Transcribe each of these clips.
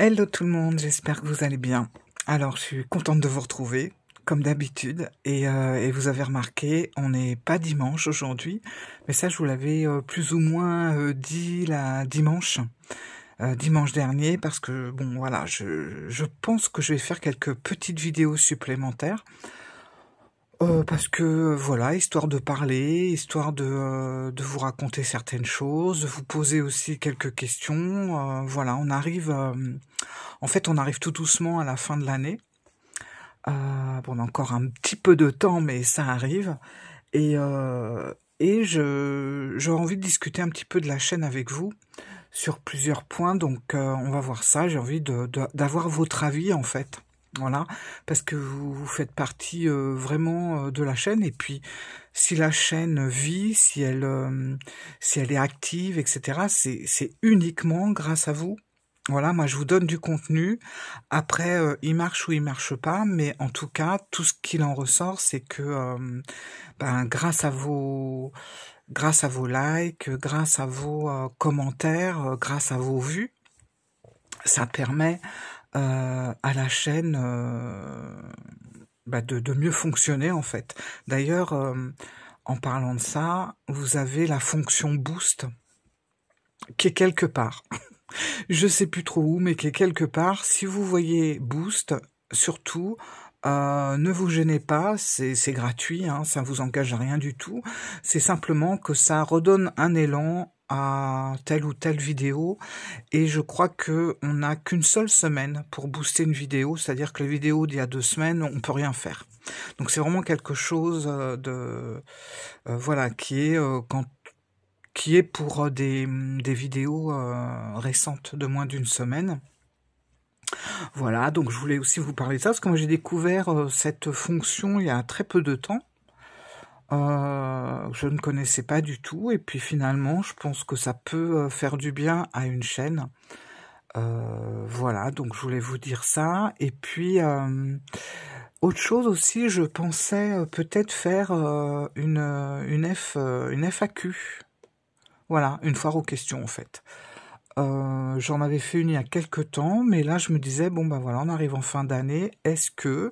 Hello tout le monde, j'espère que vous allez bien. Alors, je suis contente de vous retrouver, comme d'habitude. Et vous avez remarqué, on n'est pas dimanche aujourd'hui, mais ça, je vous l'avais plus ou moins dit dimanche dernier, parce que, bon, voilà, je pense que je vais faire quelques petites vidéos supplémentaires. Parce que voilà, histoire de parler, histoire de vous raconter certaines choses, de vous poser aussi quelques questions. Voilà, on arrive, en fait, on arrive tout doucement à la fin de l'année. Bon, on a encore un petit peu de temps, mais ça arrive. Et j'aurais envie de discuter un petit peu de la chaîne avec vous sur plusieurs points. Donc, on va voir ça. J'ai envie d'avoir votre avis, en fait. Voilà, parce que vous faites partie vraiment de la chaîne, et puis si la chaîne vit, si elle est active, etc., c'est uniquement grâce à vous. Voilà, moi je vous donne du contenu. Après, il marche ou il marche pas, mais en tout cas, tout ce qu'il en ressort, c'est que grâce à vos likes, grâce à vos commentaires, grâce à vos vues, ça permet à la chaîne de mieux fonctionner, en fait. D'ailleurs, en parlant de ça, vous avez la fonction boost qui est quelque part. Je sais plus trop où, mais qui est quelque part. Si vous voyez boost, surtout, ne vous gênez pas, c'est gratuit, hein, ça vous engage à rien du tout. C'est simplement que ça redonne un élan à telle ou telle vidéo, et je crois que on n'a qu'une seule semaine pour booster une vidéo, c'est-à-dire que les vidéos d'il y a 2 semaines, on peut rien faire. Donc c'est vraiment quelque chose voilà, qui est pour des vidéos récentes de moins d'une semaine. Voilà, donc je voulais aussi vous parler de ça, parce que moi j'ai découvert cette fonction il y a très peu de temps. Je ne connaissais pas du tout, et puis finalement je pense que ça peut faire du bien à une chaîne. Voilà, donc je voulais vous dire ça. Et puis autre chose aussi, je pensais peut-être faire une FAQ. Voilà, une foire aux questions en fait. J'en avais fait une il y a quelques temps, mais là je me disais, bon ben voilà, on arrive en fin d'année, est-ce que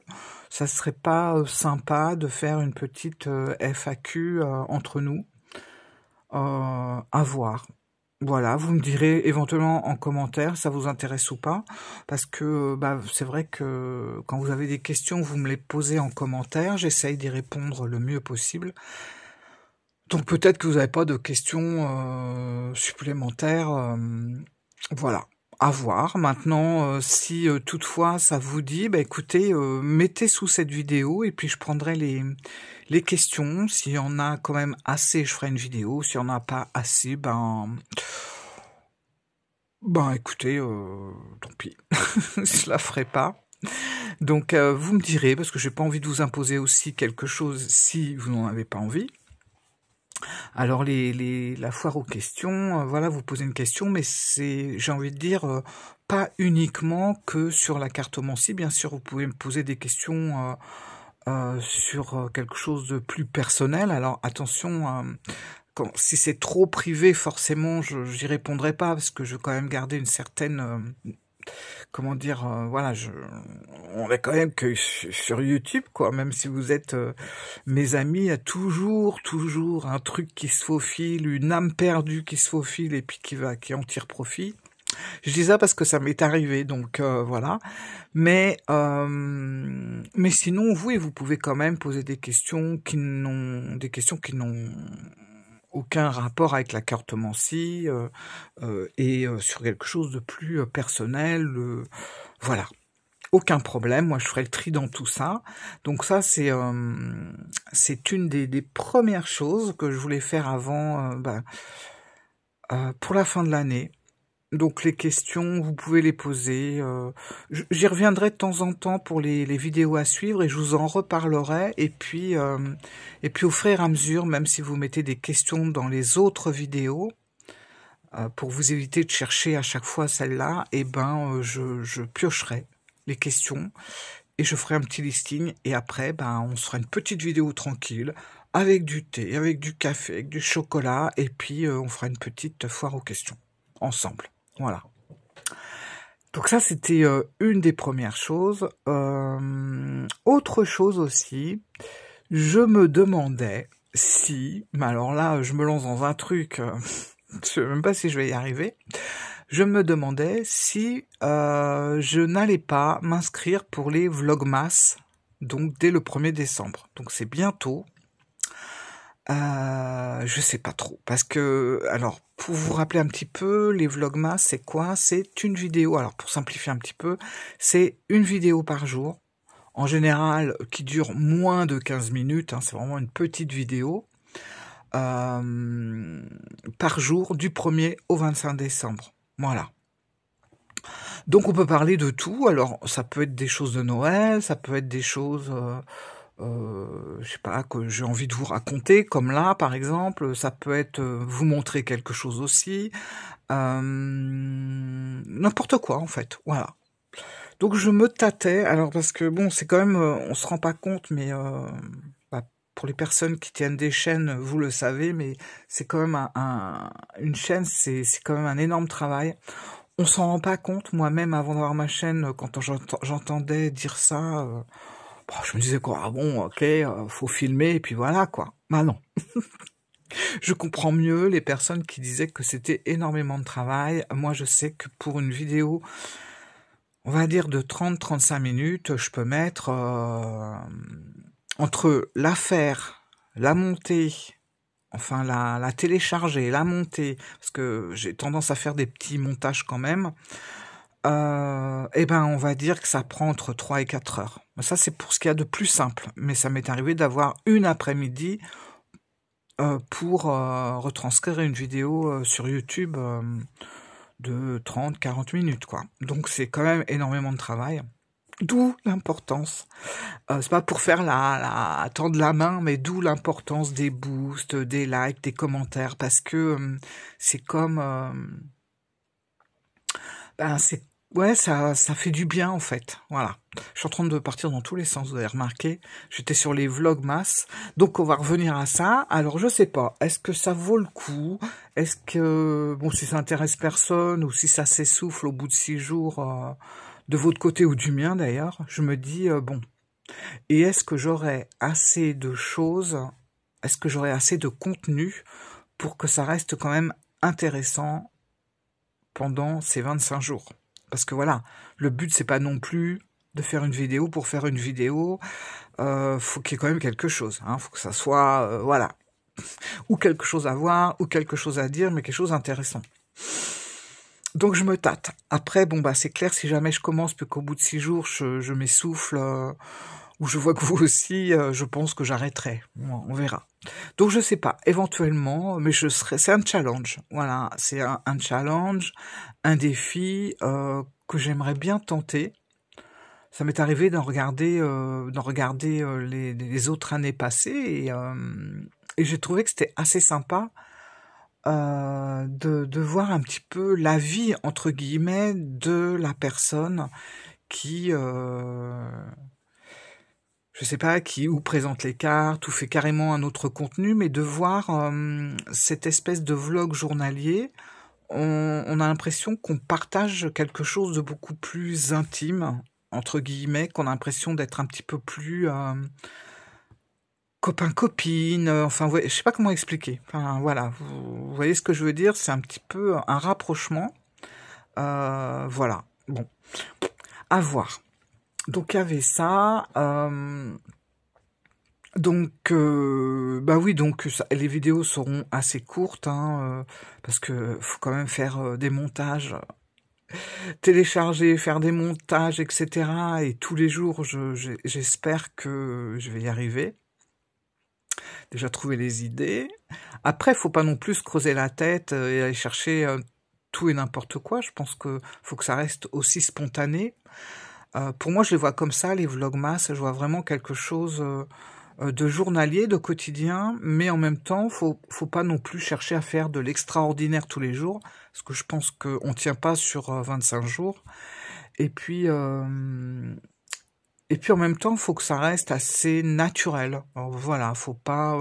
ça serait pas sympa de faire une petite FAQ entre nous, à voir. Voilà, vous me direz éventuellement en commentaire, ça vous intéresse ou pas, parce que c'est vrai que quand vous avez des questions, vous me les posez en commentaire, j'essaye d'y répondre le mieux possible. Donc peut-être que vous n'avez pas de questions supplémentaires, voilà, à voir. Maintenant, si toutefois ça vous dit, écoutez, mettez sous cette vidéo, et puis je prendrai les questions. S'il y en a quand même assez, je ferai une vidéo. S'il n'y en a pas assez, écoutez, tant pis, je la ferai pas. Donc vous me direz, parce que j'ai pas envie de vous imposer aussi quelque chose si vous n'en avez pas envie. Alors la foire aux questions, voilà, vous posez une question, mais c'est, j'ai envie de dire, pas uniquement que sur la cartomancie. Bien sûr, vous pouvez me poser des questions sur quelque chose de plus personnel. Alors attention, si c'est trop privé, forcément, j'y répondrai pas, parce que je veux quand même garder une certaine comment dire, voilà, on est quand même que sur YouTube, quoi. Même si vous êtes mes amis, il y a toujours un truc qui se faufile, une âme perdue qui se faufile, et puis qui en tire profit. Je dis ça parce que ça m'est arrivé, donc voilà. Mais sinon, vous pouvez quand même poser des questions qui n'ont aucun rapport avec la cartomancie, et sur quelque chose de plus personnel, voilà. Aucun problème, moi je ferai le tri dans tout ça. Donc ça, c'est une des premières choses que je voulais faire avant, pour la fin de l'année. Donc les questions, vous pouvez les poser. J'y reviendrai de temps en temps pour les vidéos à suivre, et je vous en reparlerai. Et puis au fur et à mesure, même si vous mettez des questions dans les autres vidéos, pour vous éviter de chercher à chaque fois celle-là, je piocherai les questions et je ferai un petit listing. Et après, on se fera une petite vidéo tranquille avec du thé, avec du café, avec du chocolat, et puis on fera une petite foire aux questions ensemble. Voilà. Donc ça, c'était une des premières choses. Autre chose aussi, je me demandais si, mais alors là, je me lance dans un truc, je sais même pas si je vais y arriver, je me demandais si je n'allais pas m'inscrire pour les Vlogmas, donc dès le 1er décembre. Donc c'est bientôt. Je sais pas trop, parce que, alors, pour vous rappeler un petit peu, les Vlogmas, c'est quoi? C'est une vidéo, alors pour simplifier un petit peu, c'est une vidéo par jour, en général, qui dure moins de 15 minutes, hein, c'est vraiment une petite vidéo, par jour, du 1er au 25 décembre. Voilà. Donc on peut parler de tout, alors ça peut être des choses de Noël, ça peut être des choses... je sais pas, que j'ai envie de vous raconter, comme là, par exemple, ça peut être vous montrer quelque chose aussi, n'importe quoi, en fait, voilà. Donc je me tâtais, alors parce que, bon, c'est quand même, on se rend pas compte, mais bah, pour les personnes qui tiennent des chaînes, vous le savez, mais c'est quand même une chaîne, c'est quand même un énorme travail. On s'en rend pas compte, moi-même, avant d'avoir ma chaîne, quand j'entendais dire ça... Bon, je me disais quoi, ah bon, ok, faut filmer et puis voilà quoi. Bah non. Je comprends mieux les personnes qui disaient que c'était énormément de travail. Moi, je sais que pour une vidéo, on va dire de 30-35 minutes, je peux mettre entre la faire, la monter, enfin la télécharger, la monter, parce que j'ai tendance à faire des petits montages quand même. Eh ben, on va dire que ça prend entre 3 et 4 heures. Ça, c'est pour ce qu'il y a de plus simple. Mais ça m'est arrivé d'avoir une après-midi pour retranscrire une vidéo sur YouTube de 30-40 minutes, quoi. Donc, c'est quand même énormément de travail. D'où l'importance. C'est pas pour faire tendre la main, mais d'où l'importance des boosts, des likes, des commentaires, parce que c'est comme... c'est ouais, ça fait du bien en fait. Voilà. Je suis en train de partir dans tous les sens, vous avez remarqué. J'étais sur les Vlogmas. Donc on va revenir à ça. Alors je sais pas, est-ce que ça vaut le coup? Est-ce que, bon, si ça intéresse personne ou si ça s'essouffle au bout de 6 jours, de votre côté ou du mien d'ailleurs, je me dis, bon. Et est-ce que j'aurai assez de choses, est-ce que j'aurai assez de contenu pour que ça reste quand même intéressant pendant ces 25 jours? Parce que voilà, le but, c'est pas non plus de faire une vidéo pour faire une vidéo. Faut qu'il y ait quand même quelque chose. Hein, faut que ça soit, voilà, ou quelque chose à voir, ou quelque chose à dire, mais quelque chose d'intéressant. Donc je me tâte. Après, bon bah c'est clair, si jamais je commence, puis qu'au bout de 6 jours, je m'essouffle, ou je vois que vous aussi, je pense que j'arrêterai. Bon, on verra. Donc je sais pas, éventuellement, mais c'est un challenge. Voilà, c'est un challenge, un défi que j'aimerais bien tenter. Ça m'est arrivé d'en regarder, les autres années passées et j'ai trouvé que c'était assez sympa de voir un petit peu la vie entre guillemets de la personne qui je sais pas, qui ou présente les cartes, ou fait carrément un autre contenu, mais de voir cette espèce de vlog journalier, on a l'impression qu'on partage quelque chose de beaucoup plus intime, entre guillemets, qu'on a l'impression d'être un petit peu plus copain-copine, enfin, ouais, je sais pas comment expliquer. Enfin, voilà, vous voyez ce que je veux dire, c'est un petit peu un rapprochement. Voilà, bon, à voir. Donc il y avait ça. Donc bah oui, donc les vidéos seront assez courtes, hein, parce que faut quand même faire des montages, télécharger, faire des montages, etc. Et tous les jours, j'espère que je vais y arriver. Déjà trouver les idées. Après, faut pas non plus se creuser la tête et aller chercher tout et n'importe quoi. Je pense que faut que ça reste aussi spontané. Pour moi, je les vois comme ça, les vlogmas. Je vois vraiment quelque chose de journalier, de quotidien, mais en même temps, faut pas non plus chercher à faire de l'extraordinaire tous les jours, parce que je pense qu'on tient pas sur 25 jours. Et puis en même temps, faut que ça reste assez naturel. Alors, voilà, faut pas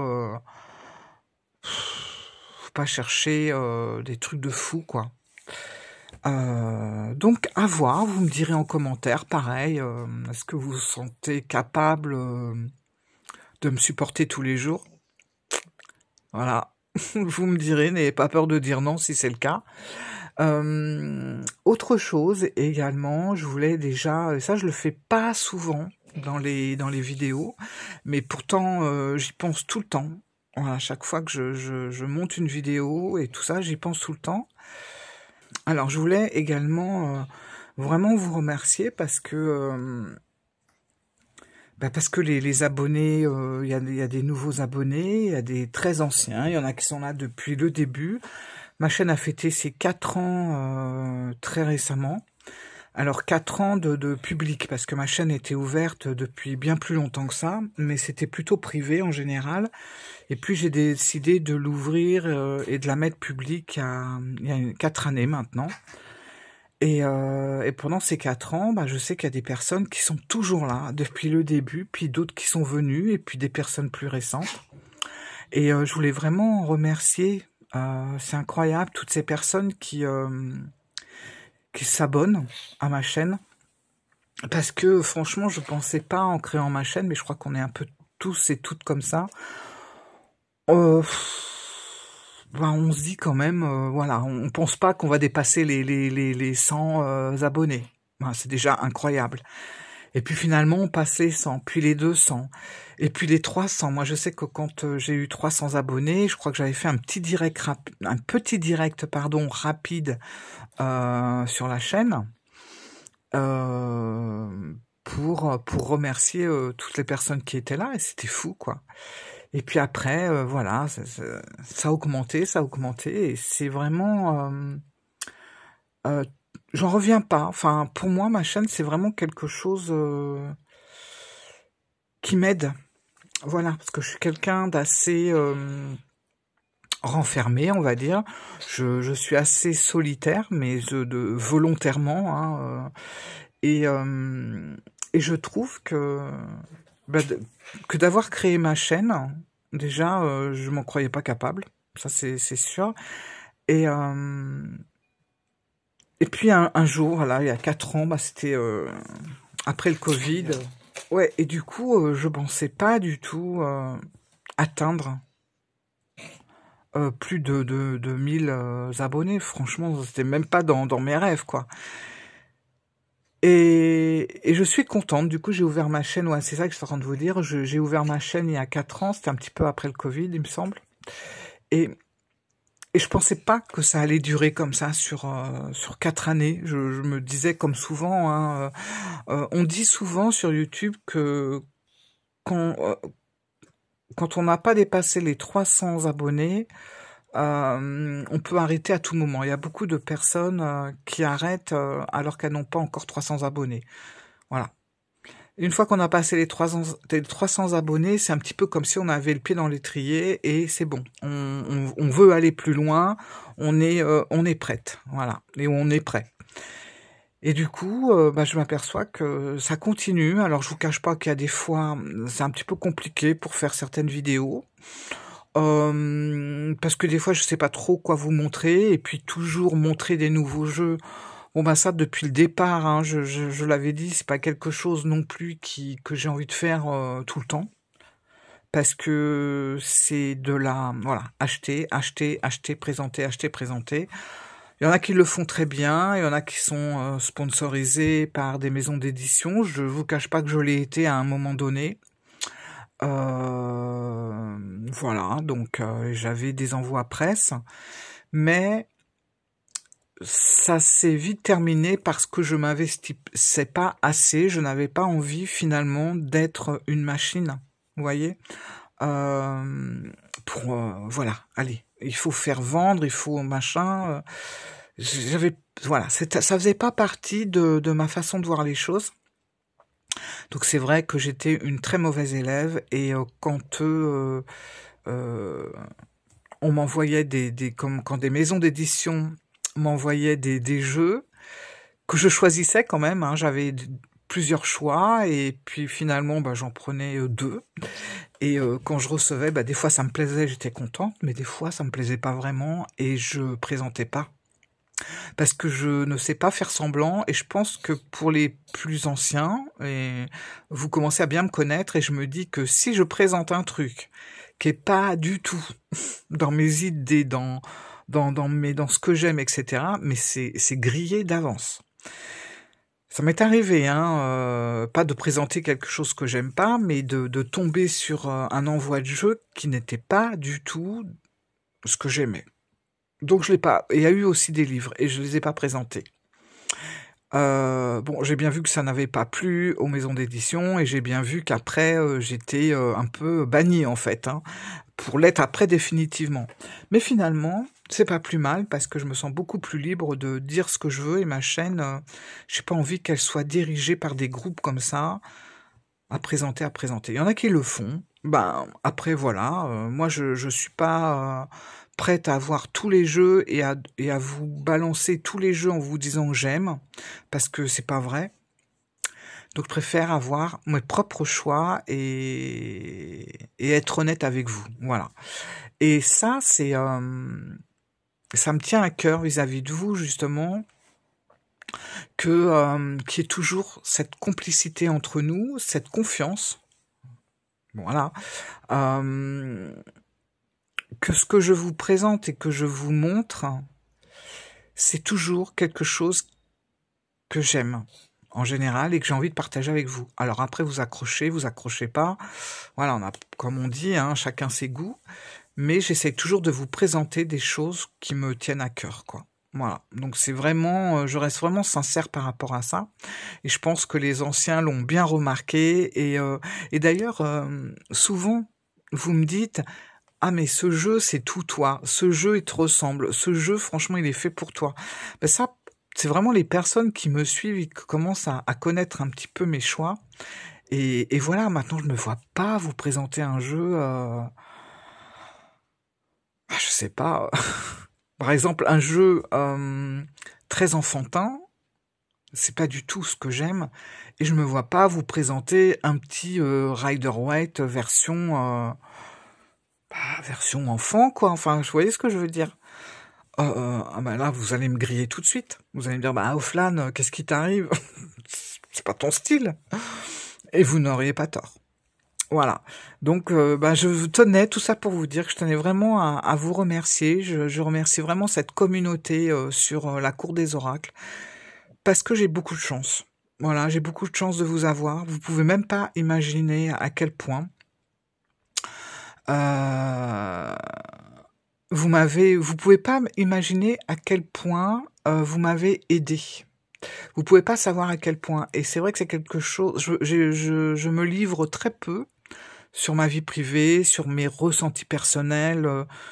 chercher des trucs de fou, quoi. Donc à voir, vous me direz en commentaire, pareil, est-ce que vous vous sentez capable de me supporter tous les jours? Voilà, vous me direz, n'ayez pas peur de dire non si c'est le cas. Autre chose également, je voulais déjà, et ça je le fais pas souvent dans les vidéos, mais pourtant j'y pense tout le temps. Voilà, à chaque fois que je monte une vidéo et tout ça, j'y pense tout le temps. Alors je voulais également vraiment vous remercier parce que les abonnés, il y a des nouveaux abonnés, il y a des très anciens, il y en a qui sont là depuis le début. Ma chaîne a fêté ses 4 ans très récemment. Alors 4 ans de public, parce que ma chaîne était ouverte depuis bien plus longtemps que ça, mais c'était plutôt privé en général. Et puis j'ai décidé de l'ouvrir et de la mettre publique il y a 4 années maintenant. Et pendant ces 4 ans, je sais qu'il y a des personnes qui sont toujours là depuis le début, puis d'autres qui sont venues, et puis des personnes plus récentes. Et je voulais vraiment remercier, c'est incroyable, toutes ces personnes qui s'abonnent à ma chaîne. Parce que franchement, je pensais pas en créant ma chaîne, mais je crois qu'on est un peu tous et toutes comme ça. On se dit quand même, voilà, on pense pas qu'on va dépasser les 100 abonnés. C'est déjà incroyable. Et puis finalement, on passe les 100, puis les 200, et puis les 300. Moi, je sais que quand j'ai eu 300 abonnés, je crois que j'avais fait un petit direct rapide sur la chaîne pour remercier toutes les personnes qui étaient là, et c'était fou, quoi. Et puis après, voilà, ça a augmenté, et c'est vraiment... j'en reviens pas. Enfin, pour moi, ma chaîne, c'est vraiment quelque chose qui m'aide. Voilà, parce que je suis quelqu'un d'assez renfermé, on va dire. Je suis assez solitaire, mais volontairement. Hein, et je trouve que d'avoir créé ma chaîne, déjà, je m'en croyais pas capable. Ça, c'est sûr. Et puis un jour, voilà, il y a 4 ans, c'était après le Covid. Ouais, et du coup, je pensais pas du tout atteindre plus de 1000 abonnés. Franchement, c'était même pas dans mes rêves, quoi. Et je suis contente. Du coup, j'ai ouvert ma chaîne. Ouais, c'est ça que je suis en train de vous dire. J'ai ouvert ma chaîne il y a 4 ans. C'était un petit peu après le Covid, il me semble. Et je pensais pas que ça allait durer comme ça sur 4 années. Je me disais, comme souvent, hein, on dit souvent sur YouTube que quand on n'a pas dépassé les 300 abonnés, on peut arrêter à tout moment. Il y a beaucoup de personnes qui arrêtent alors qu'elles n'ont pas encore 300 abonnés. Voilà. Une fois qu'on a passé les 300 abonnés, c'est un petit peu comme si on avait le pied dans l'étrier et c'est bon. On veut aller plus loin, on est prête. Voilà. Et on est prêt. Et du coup, je m'aperçois que ça continue. Alors, je vous cache pas qu'il y a des fois, c'est un petit peu compliqué pour faire certaines vidéos. Parce que des fois, je sais pas trop quoi vous montrer. Et puis, toujours montrer des nouveaux jeux. Bon, ça, depuis le départ, hein, je l'avais dit, c'est pas quelque chose non plus que j'ai envie de faire tout le temps. Parce que c'est voilà, acheter, présenter. Il y en a qui le font très bien, il y en a qui sont sponsorisés par des maisons d'édition. Je vous cache pas que je l'ai été à un moment donné. Voilà, donc j'avais des envois presse, mais ça s'est vite terminé parce que je m'investissais pas assez. Je n'avais pas envie finalement d'être une machine, vous voyez. Voilà, allez, il faut faire vendre, il faut machin. Voilà, ça faisait pas partie de ma façon de voir les choses. Donc c'est vrai que j'étais une très mauvaise élève et quand on m'envoyait quand des maisons d'édition m'envoyaient des jeux que je choisissais quand même, hein, j'avais plusieurs choix et puis finalement j'en prenais 2 et quand je recevais, des fois ça me plaisait, j'étais contente, mais des fois ça me plaisait pas vraiment et je présentais pas. parce que je ne sais pas faire semblant et je pense que pour les plus anciens, et vous commencez à bien me connaître et je me dis que si je présente un truc qui est pas du tout dans mes idées, dans ce que j'aime, etc., mais c'est grillé d'avance. Ça m'est arrivé, hein, pas de présenter quelque chose que j'aime pas, mais de tomber sur un envoi de jeu qui n'était pas du tout ce que j'aimais. Donc je l'ai pas. Et il y a eu aussi des livres et je les ai pas présentés. Bon, j'ai bien vu que ça n'avait pas plu aux maisons d'édition et j'ai bien vu qu'après j'étais un peu banni en fait, hein, pour l'être après définitivement. Mais finalement, c'est pas plus mal parce que je me sens beaucoup plus libre de dire ce que je veux et ma chaîne, j'ai pas envie qu'elle soit dirigée par des groupes comme ça, à présenter, à présenter. Il y en a qui le font. Ben après voilà, moi je suis pas prête à avoir tous les jeux et à vous balancer tous les jeux en vous disant j'aime, parce que c'est pas vrai. Donc je préfère avoir mes propres choix et être honnête avec vous. Voilà. Et ça, ça me tient à cœur vis-à-vis de vous, justement, qu'il y ait toujours cette complicité entre nous, cette confiance. Voilà. Que ce que je vous présente et que je vous montre, c'est toujours quelque chose que j'aime en général et que j'ai envie de partager avec vous. Alors après, vous accrochez pas. Voilà, comme on dit, hein, chacun ses goûts. Mais j'essaie toujours de vous présenter des choses qui me tiennent à cœur, quoi. Voilà. Donc c'est vraiment, je reste vraiment sincère par rapport à ça. Et je pense que les anciens l'ont bien remarqué. Et d'ailleurs, souvent, vous me dites, ah mais ce jeu c'est tout toi, ce jeu il te ressemble, ce jeu franchement il est fait pour toi. Ben ça, c'est vraiment les personnes qui me suivent et qui commencent à connaître un petit peu mes choix. Et voilà, maintenant je ne me vois pas vous présenter un jeu, je sais pas, par exemple un jeu très enfantin, c'est pas du tout ce que j'aime, et je me vois pas vous présenter un petit Rider Waite version enfant, quoi. Enfin, vous voyez ce que je veux dire? Ah bah là, vous allez me griller tout de suite. Vous allez me dire, bah Auflan, qu'est-ce qui t'arrive? C'est pas ton style. Et vous n'auriez pas tort. Voilà. Donc, bah, je tenais tout ça pour vous dire que je tenais vraiment à vous remercier. Je remercie vraiment cette communauté sur la Cour des Oracles parce que j'ai beaucoup de chance. Voilà, j'ai beaucoup de chance de vous avoir. Vous pouvez même pas imaginer à quel point. Vous pouvez pas imaginer à quel point vous m'avez aidé. Vous pouvez pas savoir à quel point. Et c'est vrai que c'est quelque chose. Je me livre très peu sur ma vie privée, sur mes ressentis personnels.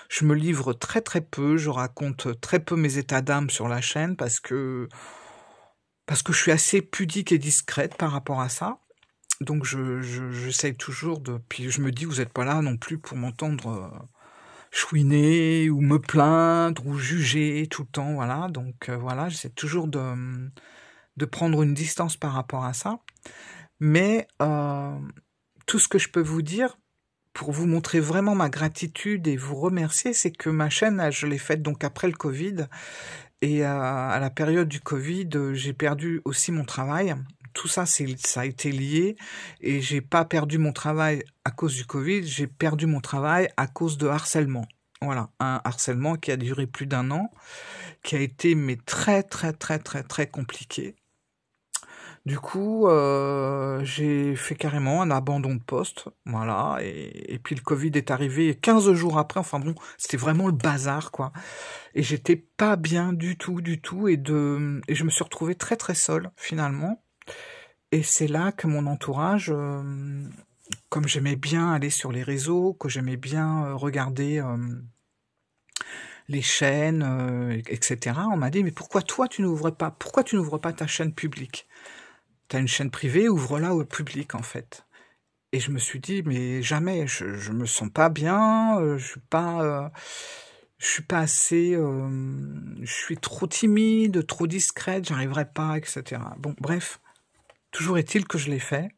Je me livre très très peu. Je raconte très peu mes états d'âme sur la chaîne parce que je suis assez pudique et discrète par rapport à ça. Donc j'essaye toujours de. Puis je me dis, vous n'êtes pas là non plus pour m'entendre chouiner ou me plaindre ou juger tout le temps, voilà. Donc voilà, j'essaie toujours de prendre une distance par rapport à ça. Mais tout ce que je peux vous dire pour vous montrer vraiment ma gratitude et vous remercier, c'est que ma chaîne, je l'ai faite donc après le Covid. Et à la période du Covid, j'ai perdu aussi mon travail. Tout ça, ça a été lié. Et j'ai pas perdu mon travail à cause du Covid, j'ai perdu mon travail à cause de harcèlement. Voilà, un harcèlement qui a duré plus d'1 an, qui a été mais très très très très très compliqué. Du coup, j'ai fait carrément un abandon de poste, voilà, et puis le Covid est arrivé 15 jours après, enfin bon, c'était vraiment le bazar, quoi. Et j'étais pas bien du tout, et je me suis retrouvée très très seule, finalement. Et c'est là que mon entourage, comme j'aimais bien aller sur les réseaux, que j'aimais bien regarder les chaînes, etc., on m'a dit, mais pourquoi tu n'ouvres pas ta chaîne publique? T'as une chaîne privée, ouvre-la au public, en fait. Et je me suis dit, mais jamais, je me sens pas bien, je suis pas assez, je suis trop timide, trop discrète, j'arriverai pas, etc. Bon, bref, toujours est-il que je l'ai fait.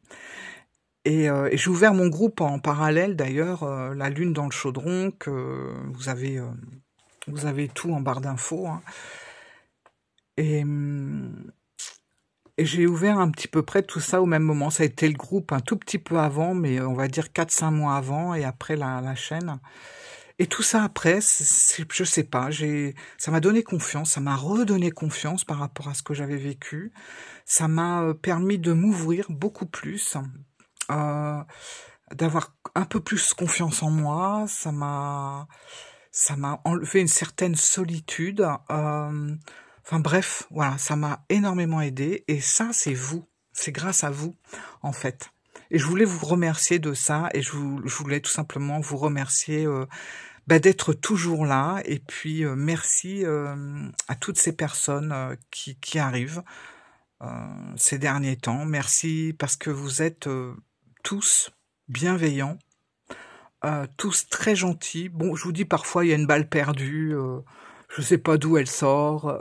Et j'ai ouvert mon groupe en parallèle, d'ailleurs, La Lune dans le Chaudron, que vous avez tout en barre d'infos, hein. Et, et j'ai ouvert un petit peu près tout ça au même moment. Ça a été le groupe un tout petit peu avant, mais on va dire 4-5 mois avant, et après la chaîne. Et tout ça après, je sais pas, ça m'a donné confiance, ça m'a redonné confiance par rapport à ce que j'avais vécu. Ça m'a permis de m'ouvrir beaucoup plus, d'avoir un peu plus confiance en moi. Ça m'a enlevé une certaine solitude. Enfin bref, voilà, ça m'a énormément aidé. Et ça, c'est vous, c'est grâce à vous, en fait. Et je voulais vous remercier de ça, et je voulais tout simplement vous remercier d'être toujours là, et puis merci à toutes ces personnes qui arrivent ces derniers temps. Merci parce que vous êtes tous bienveillants, tous très gentils. Bon, je vous dis, parfois il y a une balle perdue, je sais pas d'où elle sort,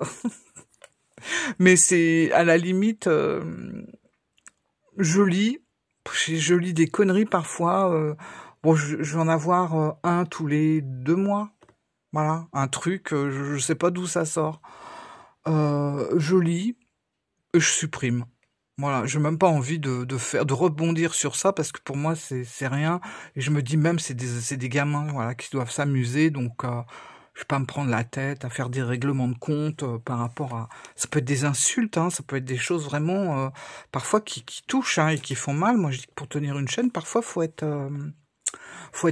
mais c'est à la limite, je lis des conneries parfois. Bon, je vais en avoir un tous les 2 mois. Voilà, un truc, je sais pas d'où ça sort. Je lis et je supprime. Voilà, j'ai même pas envie de rebondir sur ça, parce que pour moi c'est rien. Et je me dis même c'est des gamins, voilà, qui doivent s'amuser, donc je vais pas me prendre la tête à faire des règlements de compte par rapport à. Ça peut être des insultes, hein, ça peut être des choses vraiment parfois qui touchent, hein, et qui font mal. Moi je dis que pour tenir une chaîne, parfois faut être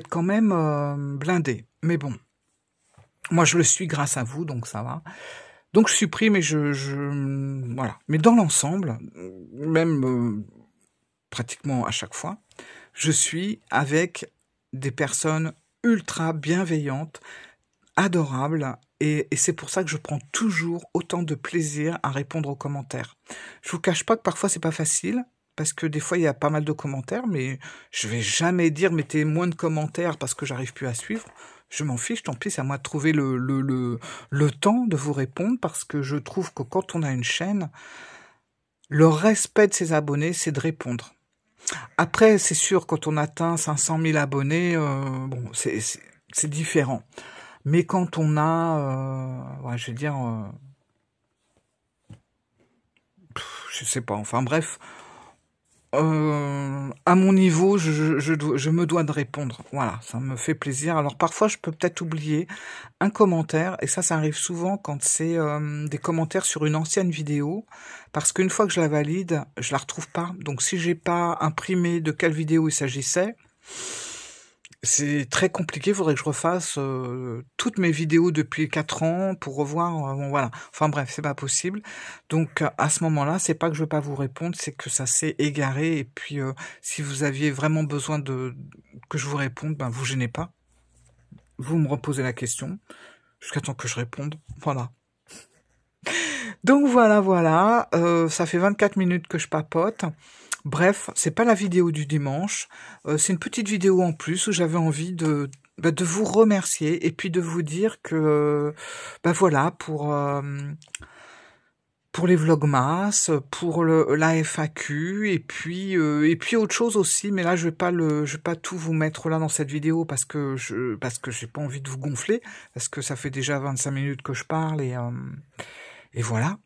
quand même blindé. Mais bon, moi je le suis grâce à vous, donc ça va. Donc je supprime et voilà. Mais dans l'ensemble, même pratiquement à chaque fois, je suis avec des personnes ultra bienveillantes, adorables, et c'est pour ça que je prends toujours autant de plaisir à répondre aux commentaires. Je vous cache pas que parfois c'est pas facile, parce que des fois il y a pas mal de commentaires, mais je vais jamais dire mettez moins de commentaires parce que j'arrive plus à suivre. Je m'en fiche, tant pis, c'est à moi de trouver le temps de vous répondre, parce que je trouve que quand on a une chaîne, le respect de ses abonnés, c'est de répondre. Après, c'est sûr, quand on atteint 500 000 abonnés, bon, c'est différent. Mais quand on a, ouais, je vais dire, je sais pas, enfin bref, à mon niveau, je me dois de répondre. Voilà, ça me fait plaisir. Alors parfois, je peux peut-être oublier un commentaire, et ça arrive souvent quand c'est des commentaires sur une ancienne vidéo, parce qu'une fois que je la valide, je la retrouve pas. Donc si j'ai pas imprimé de quelle vidéo il s'agissait, c'est très compliqué. Il faudrait que je refasse toutes mes vidéos depuis 4 ans pour revoir. Bon, voilà. Enfin bref, c'est pas possible. Donc à ce moment-là, c'est pas que je veux pas vous répondre, c'est que ça s'est égaré. Et puis si vous aviez vraiment besoin que je vous réponde, ben vous gênez pas. Vous me reposez la question jusqu'à temps que je réponde. Voilà. Donc voilà. Ça fait 24 minutes que je papote. Bref, c'est pas la vidéo du dimanche, c'est une petite vidéo en plus où j'avais envie de vous remercier, et puis de vous dire que voilà, pour les vlogmas, pour la FAQ, et puis autre chose aussi, mais là je vais pas tout vous mettre là dans cette vidéo, parce que j'ai pas envie de vous gonfler, parce que ça fait déjà 25 minutes que je parle, et voilà.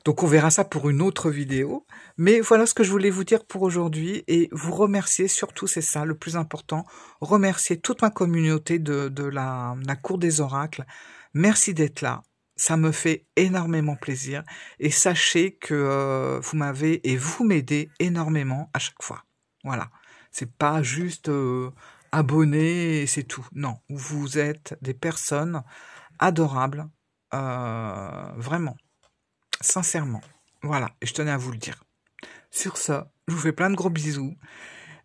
Donc on verra ça pour une autre vidéo. Mais voilà ce que je voulais vous dire pour aujourd'hui, et vous remercier surtout, c'est ça le plus important, remercier toute ma communauté de la Cour des Oracles. Merci d'être là, ça me fait énormément plaisir, et sachez que vous m'aidez énormément à chaque fois. Voilà, c'est pas juste abonné et c'est tout. Non, vous êtes des personnes adorables, vraiment. Sincèrement. Voilà, et je tenais à vous le dire. Sur ça, je vous fais plein de gros bisous.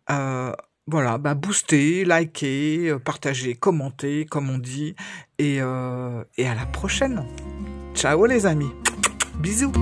Voilà, boostez, likez, partagez, commentez, comme on dit. Et à la prochaine. Ciao les amis. Bisous.